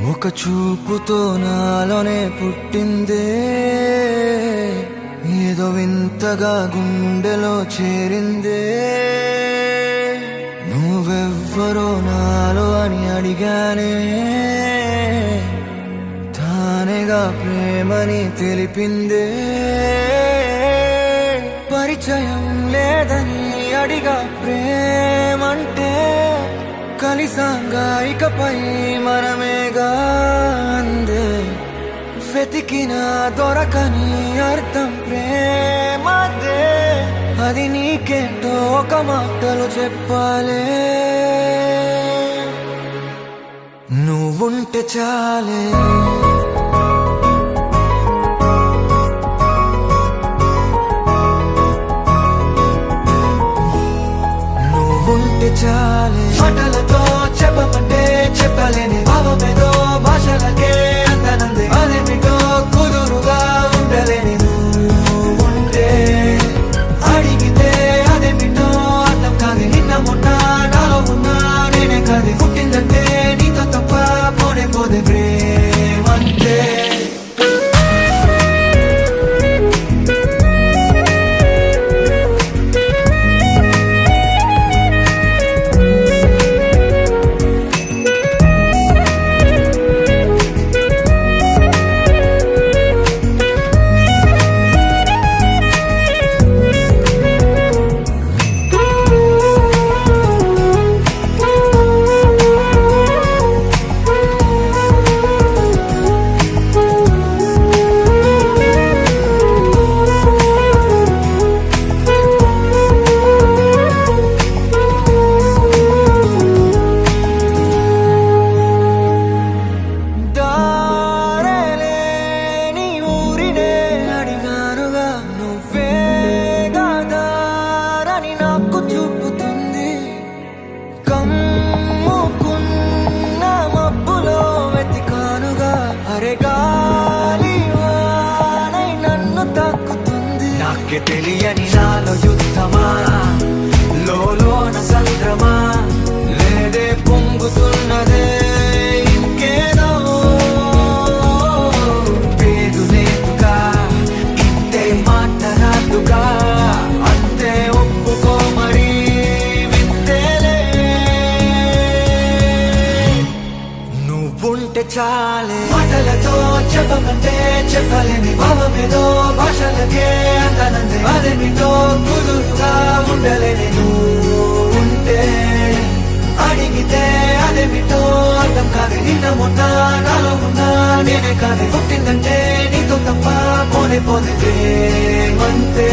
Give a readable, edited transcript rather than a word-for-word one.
ఒక చూపుతో నాలోనే పుట్టిందే, ఏదో వింతగా గుండెలో చేరిందే. నువ్వెవ్వరో నాలో అని అడిగానే, తానేగా ప్రేమని తెలిపిందే. పరిచయం లేదని అడిగా ప్రేమంటే, కలిసాంగా ఇకపై మనమేగా అందే. వెతికిన దొరకని అర్థం ప్రేమదే, అది నీకేంటో ఒక మాటలు చెప్పాలే. నువ్వుంటే చాలే, నువ్వుంటే చాలే. మాటలతో చెప్పమంటే చెప్పలేని భావమేదో భాషలకే అందనందే. అదేమిటో కుదురుగా ఉండలేని నువ్వుంటే, అడిగితే అదేమిటో అర్థం కాదు. నిన్న మొన్న నాలో ఉన్నా నేనే కాదు. పుట్టిందంటే నీతో తప్ప పోనే పోదే ప్రేమంతే. నాకే తెలియని నాలో యుద్ధమా, లోన సంద్రమా, లేదే పొంగుతున్నదే ఇంకేదో. పేరు లేదుగా ఇంతే మాట రాదుగా, అంతే ఒప్పుకో మరి వింతేలే. నువ్వుంటే చాలే. మాటలతో చెప్పమంటే చెప్పలేని భావమేదో భాషలకే అందనందే. అదేమిటో కుదురుగా ఉండలేని నువ్వుంటే, అడిగితే అదేమిటో అర్థం కాదు. నిన్న మొన్న నాలో ఉన్నా నేనే కాదు. పుట్టిందంటే నీతో తప్ప పోనే పోదే ప్రేమంతే.